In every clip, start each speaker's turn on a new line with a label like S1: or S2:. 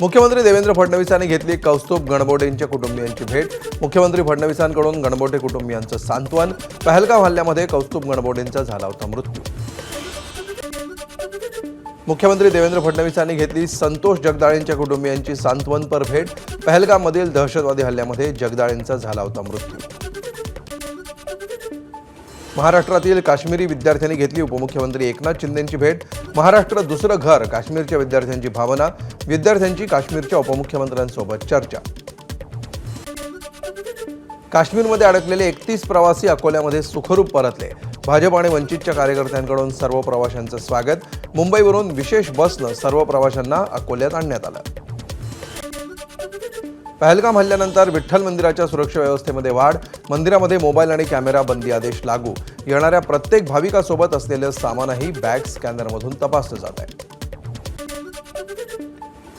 S1: मुख्यमंत्री देवेंद्र फडणवीसांनी घेतली कौस्तुभ गणबोटेंच्या कुटुंबियांची भेट। मुख्यमंत्री फडणवीसांकडून गणबोटे कुटुंबियांचं सांत्वन। पहलगाम हल्ल्यामध्ये कौस्तुभ गणबोटेंचा झाला होता मृत्यू। मुख्यमंत्री देवेंद्र फडणवीसांनी घेतली संतोष जगदाळेंच्या कुटुंबियांची सांत्वनपर भेट। पहलगाममधील दहशतवादी हल्ल्यामध्ये जगदाळेंचा झाला होता मृत्यू। महाराष्ट्रातील काश्मीरी विद्यार्थ्यांनी घेतली उपमुख्यमंत्री एकनाथ शिंदेंची भेट। महाराष्ट्र दुसरं घर, काश्मीरच्या विद्यार्थ्यांची भावना। विद्यार्थ्यांची काश्मीरच्या उपमुख्यमंत्र्यांसोबत चर्चा। काश्मीरमध्ये अडकलेले 31 प्रवासी अकोल्यामध्ये सुखरूप परतले। भाजप आणि वंचितच्या कार्यकर्त्यांकडून सर्व प्रवाशांचं स्वागत। मुंबईवरून विशेष बसनं सर्व प्रवाशांना अकोल्यात आणण्यात आलं। पहलगाम हल्ल्यानंतर विठ्ठल मंदिराच्या सुरक्षा व्यवस्थेमध्ये वाढ। मंदिरामध्ये मोबाईल आणि कॅमेरा बंदी आदेश लागू। येणाऱ्या प्रत्येक भाविकासोबत असलेलं सामानही बॅग स्कॅनरमधून तपासलं जात आहे।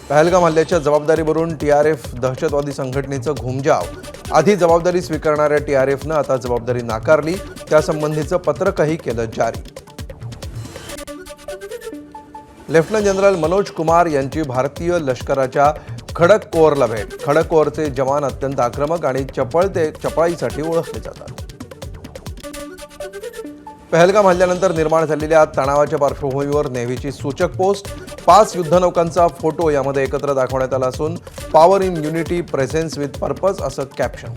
S1: पहलगाम हल्ल्याच्या जबाबदारीवरून टीआरएफ दहशतवादी संघटनेचं घुमजाव। आधी जबाबदारी स्वीकारणाऱ्या टीआरएफनं आता जबाबदारी नाकारली। त्यासंबंधीचं पत्रकही केलं जारी। लेफ्टनंट जनरल मनोज कुमार यांची भारतीय लष्कराच्या खडक कोअरला भेट। खडक कोअरचे जवान अत्यंत आक्रमक आणि चपळाईसाठी ओळखले जातात। पहलगाम हल्ल्यानंतर निर्माण झालेल्या तणावाच्या पार्श्वभूमीवर नेव्हीची सूचक पोस्ट। 5 युद्धनौकांचा फोटो यामध्ये एकत्र दाखवण्यात आला असून power in unity presence with purpose असं कॅप्शन।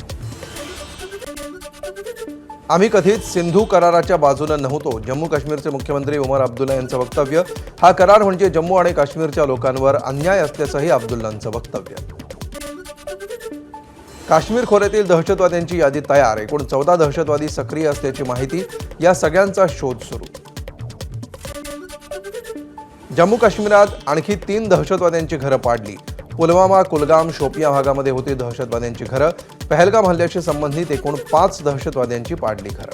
S1: आम्ही कधीच सिंधू कराराच्या बाजूने नव्हतो, जम्मू काश्मीरचे मुख्यमंत्री उमर अब्दुल्ला यांचं वक्तव्य। हा करार म्हणजे जम्मू आणि काश्मीरच्या लोकांवर अन्याय असल्याचंही अब्दुल्लांचं वक्तव्य। काश्मीर खोऱ्यातील दहशतवाद्यांची यादी तयार। एकूण 14 दहशतवादी सक्रिय असल्याची माहिती। या सगळ्यांचा शोध सुरू। जम्मू काश्मीरात आणखी 3 दहशतवाद्यांची घरं पाडली। पुलवामा, कुलगाम, शोपिया भागामध्ये होती दहशतवाद्यांची घरं। पहलगाम हल्ल्याशी संबंधित एकूण 5 दहशतवाद्यांची पाडली घरं।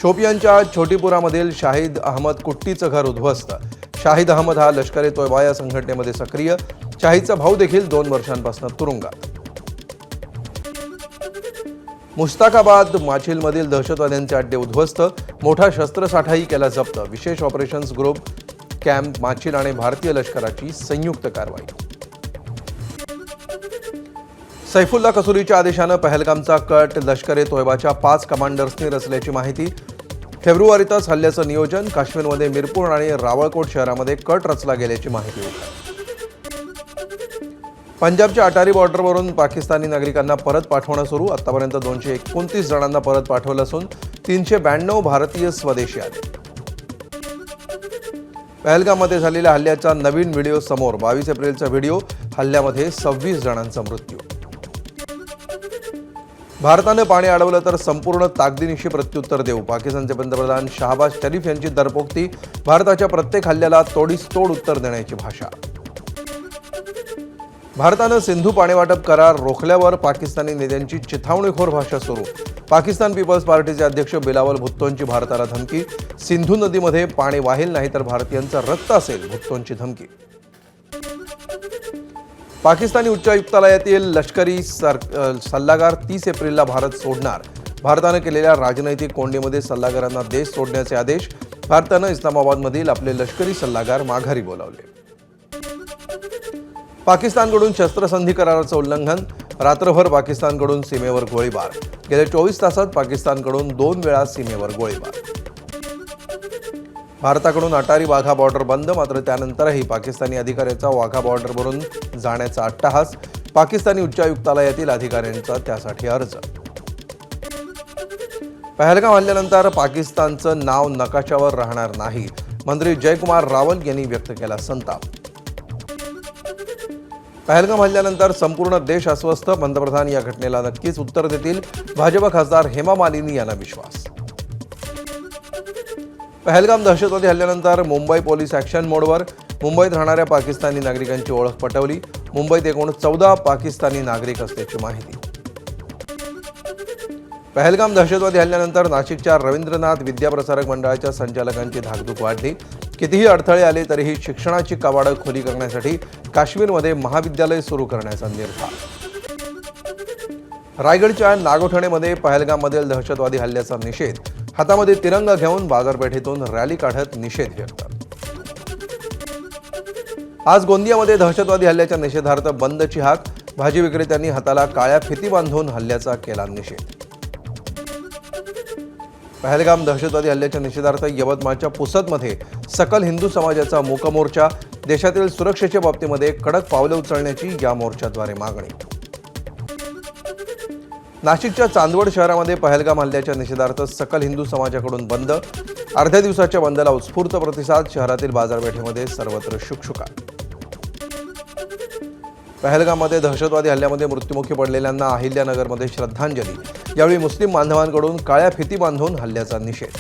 S1: शोपियांच्या छोटीपुरामधील शाहिद अहमद कुट्टीचं घर उद्ध्वस्त। शाहिद अहमद हा लष्कर-ए तोयबा या संघटनेमध्ये सक्रिय। शाहिदचा भाऊ देखील 2 वर्षांपासून तुरुंगात। मुस्ताकाबाद माछिलमधील दहशतवाद्यांचे अड्डे उद्ध्वस्त। मोठा शस्त्रसाठाही केला जप्त। विशेष ऑपरेशन्स ग्रुप, कॅम्प माछिल आणि भारतीय लष्कराची संयुक्त कारवाई। सैफुल्ला कसूरीच्या आदेशानं पहलगामचा कट लष्कर-ए तोयबाच्या 5 कमांडर्सनी रचल्याची माहिती। फेब्रुवारीतच हल्ल्याचं नियोजन। काश्मीरमध्ये मिरपूर आणि रावळकोट शहरामध्ये कट रचला गेल्याची माहिती होती। पंजाबच्या अटारी बॉर्डरवरून पाकिस्तानी नागरिकांना परत पाठवणं सुरू। आतापर्यंत 229 जणांना परत पाठवलं असून 392 भारतीय स्वदेशी आले। पहलगाममध्ये झालेल्या हल्ल्याचा नवीन व्हिडिओ समोर। 22 एप्रिलचा व्हिडिओ। हल्ल्यामध्ये 26 जणांचा मृत्यू। भारतानं पाणी अडवलं तर संपूर्ण ताकदीनिशी प्रत्युत्तर देऊ। पाकिस्तानचे पंतप्रधान शहबाज शरीफ यांची दरपोक्ती। भारताच्या प्रत्येक हल्ल्याला तोडीस तोड उत्तर देण्याची भाषा। भारतानं सिंधू पाणीवाटप करार रोखल्यावर पाकिस्तानी नेत्यांची चिथावणीखोर भाषा सुरू। पाकिस्तान पीपल्स पार्टीचे अध्यक्ष बिलावल भुत्तोंची भारताला धमकी। सिंधू नदीमध्ये पाणी वाहेल नाही तर भारतीयांचं रक्त असेल, भुत्तोंची धमकी। पाकिस्तानी उच्चायुक्तालयातील लष्करी सल्लागार 30 एप्रिलला भारत सोडणार। भारतानं केलेल्या राजनैतिक कोंडीमध्ये सल्लागारांना देश सोडण्याचे आदेश। भारतानं इस्लामाबादमधील आपले लष्करी सल्लागार माघारी बोलावले। पाकिस्तानकडून शस्त्रसंधी कराराचं उल्लंघन। रात्रभर पाकिस्तानकडून सीमेवर गोळीबार। गेल्या 24 तासात पाकिस्तानकडून 2 वेळा सीमेवर गोळीबार। भारताकडून अटारी वाघा बॉर्डर बंद, मात्र त्यानंतरही पाकिस्तानी अधिकाऱ्याचा वाघा बॉर्डरवरून जाण्याचा अट्टहास। पाकिस्तानी उच्चायुक्तालयातील अधिकाऱ्यांचा त्यासाठी अर्ज। पहलगाम हल्ल्यानंतर पाकिस्तानचं नाव नकाशावर राहणार नाही। मंत्री जयकुमार रावल यांनी व्यक्त केला संताप। पहलगाम हल्ल्यानंतर संपूर्ण देश अस्वस्थ। पंतप्रधान या घटनेला नक्कीच उत्तर देतील। भाजप खासदार हेमा मालिनी यांना विश्वास। पहलगाम दहशतवादी हल्ल्यानंतर मुंबई पोलीस ॲक्शन मोडवर। मुंबईत राहणाऱ्या पाकिस्तानी नागरिकांची ओळख पटवली। मुंबईत एकूण 14 पाकिस्तानी नागरिक असल्याची माहिती। पहलगाम दहशतवादी हल्ल्यानंतर नाशिकच्या रवींद्रनाथ विद्याप्रसारक मंडळाच्या संचालकांची धाकधूक वाढली। कितीही अडथळे आले तरीही शिक्षणाची कवाडं खुली करण्यासाठी काश्मीरमध्ये महाविद्यालय सुरू करण्याचा निर्धार। रायगडच्या नागोठणेमध्ये पहलगाममधील दहशतवादी हल्ल्याचा निषेध। हातामध्ये तिरंगा घेऊन बाजारपेठेतून रॅली काढत निषेध व्यक्त। आज गोंदियामध्ये दहशतवादी हल्ल्याच्या निषेधार्थ बंदची हाक. भाजी विक्रेत्यांनी हाताला काळ्या फिती बांधून हल्ल्याचा केला निषेध. पहलगाम दहशतवादी हल्ल्याच्या निषेधार्थ यवतमाळच्या पुसदमध्ये सकल हिंदू समाजाचा मूक मोर्चा. देशातील सुरक्षेच्या बाबतीमध्ये कडक पावले उचलण्याची या मोर्चाद्वारे मागणी. नाशिकच्या चांदवड शहरामध्ये पहलगाम हल्ल्याच्या निषेधार्थ सकल हिंदू समाजाकडून बंद. अर्ध्या दिवसाच्या बंदला उत्स्फूर्त प्रतिसाद. शहरातील बाजारपेठेमध्ये सर्वत्र शुकशुकाट. पहलगाममध्ये दहशतवादी हल्ल्यामध्ये मृत्युमुखी पडलेल्यांना अहिल्यानगरमध्ये श्रद्धांजली. यावेळी मुस्लिम बांधवांकडून काळ्या फिती बांधून हल्ल्याचा निषेध.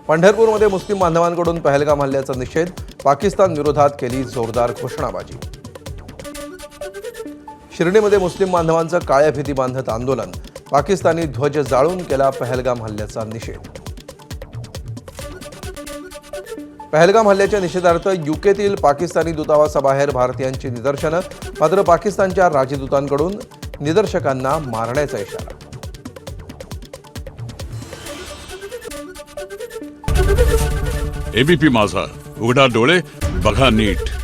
S1: पंढरपूरमध्ये मुस्लिम बांधवांकडून पहलगाम हल्ल्याचा निषेध. पाकिस्तान विरोधात केली जोरदार घोषणाबाजी. शिर्डीमध्ये मुस्लिम बांधवांचं काळ्या फिती बांधत आंदोलन. पाकिस्तानी ध्वज जाळून केला पहलगाम हल्ल्याचा निषेध. पहलगाम हल्ल्याच्या निषेधार्थ यूकेतील पाकिस्तानी दूतावासाबाहेर भारतीयांची निदर्शनं. मात्र पाकिस्तानच्या राजदूतांकडून निदर्शकांना मारण्याचा इशारा.
S2: एबीपी माझा, उघडा डोळे बघा नीट.